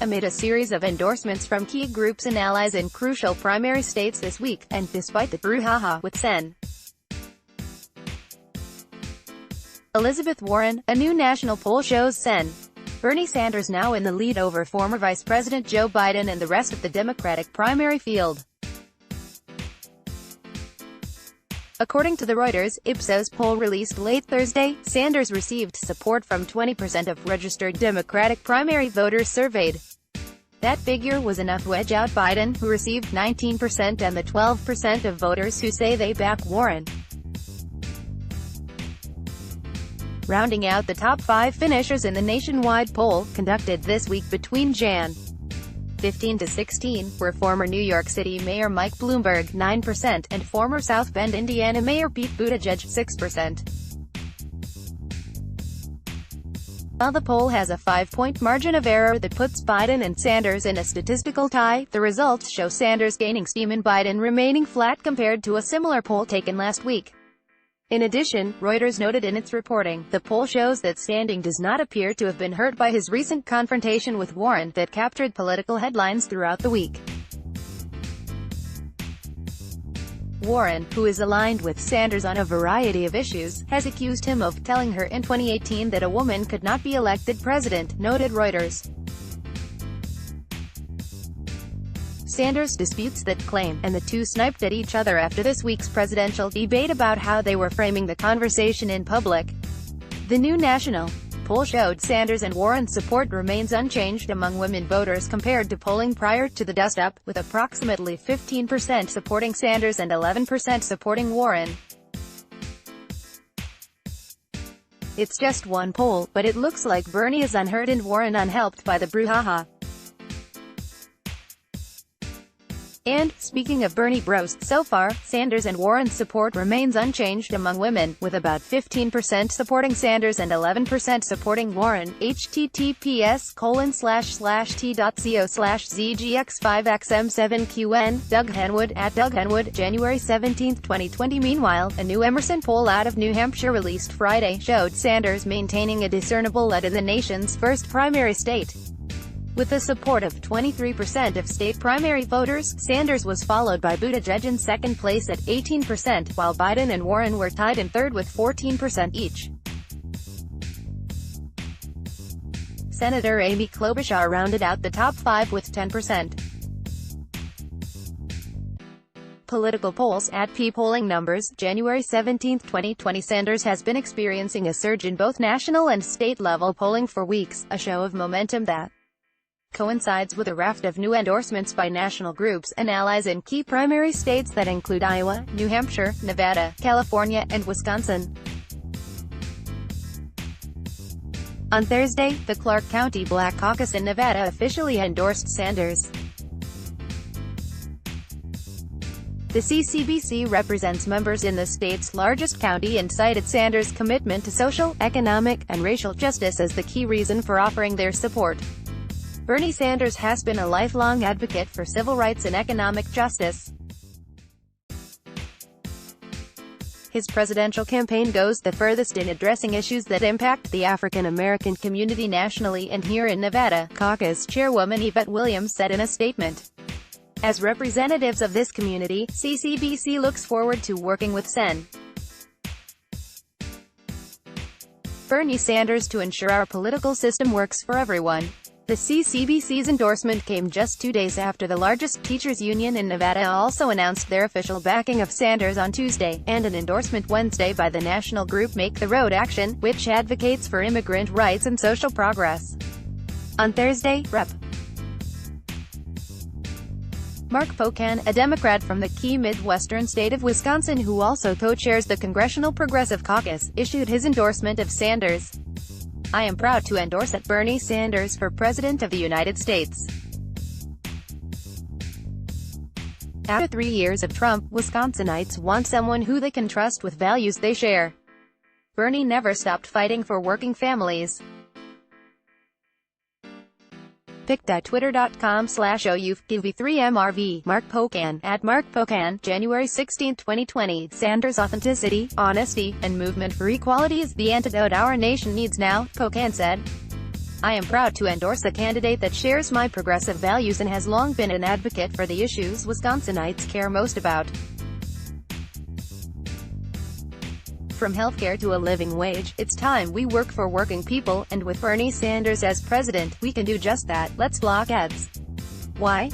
amid a series of endorsements from key groups and allies in crucial primary states this week, and despite the brouhaha with Sen. Elizabeth Warren. A new national poll shows Sen. Bernie Sanders now in the lead over former Vice President Joe Biden and the rest of the Democratic primary field. According to the Reuters, Ipsos poll released late Thursday, Sanders received support from 20% of registered Democratic primary voters surveyed. That figure was enough to edge out Biden, who received 19%, and the 12% of voters who say they back Warren. Rounding out the top 5 finishers in the nationwide poll, conducted this week between Jan. 15 to 16, were former New York City Mayor Mike Bloomberg, 9%, and former South Bend, Indiana Mayor Pete Buttigieg, 6%. While the poll has a 5-point margin of error that puts Biden and Sanders in a statistical tie, the results show Sanders gaining steam and Biden remaining flat compared to a similar poll taken last week. In addition, Reuters noted in its reporting, the poll shows that standing does not appear to have been hurt by his recent confrontation with Warren that captured political headlines throughout the week. Warren, who is aligned with Sanders on a variety of issues, has accused him of telling her in 2018 that a woman could not be elected president, noted Reuters. Sanders disputes that claim, and the two sniped at each other after this week's presidential debate about how they were framing the conversation in public. The new national poll showed Sanders and Warren's support remains unchanged among women voters compared to polling prior to the dust-up, with approximately 15% supporting Sanders and 11% supporting Warren. It's just one poll, but it looks like Bernie is unhurt and Warren unhelped by the brouhaha. And, speaking of Bernie bros, so far, Sanders and Warren's support remains unchanged among women, with about 15% supporting Sanders and 11% supporting Warren. https://t.co/zgx5xm7qn. Doug Henwood, @Doug Henwood, January 17, 2020. Meanwhile, a new Emerson poll out of New Hampshire released Friday showed Sanders maintaining a discernible lead in the nation's first primary state. With the support of 23% of state primary voters, Sanders was followed by Buttigieg in second place at 18%, while Biden and Warren were tied in third with 14% each. Senator Amy Klobuchar rounded out the top 5 with 10%. Political polls at P-polling numbers, January 17, 2020. Sanders has been experiencing a surge in both national and state-level polling for weeks, a show of momentum that coincides with a raft of new endorsements by national groups and allies in key primary states that include Iowa, New Hampshire, Nevada, California, and Wisconsin. On Thursday, the Clark County Black Caucus in Nevada officially endorsed Sanders. The CCBC represents members in the state's largest county and cited Sanders' commitment to social, economic, and racial justice as the key reason for offering their support. Bernie Sanders has been a lifelong advocate for civil rights and economic justice. His presidential campaign goes the furthest in addressing issues that impact the African American community nationally and here in Nevada, caucus chairwoman Yvette Williams said in a statement. As representatives of this community, CCBC looks forward to working with Sen. Bernie Sanders to ensure our political system works for everyone. The CCBC's endorsement came just 2 days after the largest teachers' union in Nevada also announced their official backing of Sanders on Tuesday, and an endorsement Wednesday by the national group Make the Road Action, which advocates for immigrant rights and social progress. On Thursday, Rep. Mark Pocan, a Democrat from the key Midwestern state of Wisconsin who also co-chairs the Congressional Progressive Caucus, issued his endorsement of Sanders. I am proud to endorse Bernie Sanders for President of the United States. After 3 years of Trump, Wisconsinites want someone who they can trust with values they share. Bernie never stopped fighting for working families. pic.twitter.com/OUFTV3MRV. Mark Pocan, @MarkPocan, January 16, 2020. Sanders' authenticity, honesty, and movement for equality is the antidote our nation needs now, Pocan said. I am proud to endorse a candidate that shares my progressive values and has long been an advocate for the issues Wisconsinites care most about. From healthcare to a living wage, it's time we work for working people, and with Bernie Sanders as president, we can do just that. Let's block ads. Why?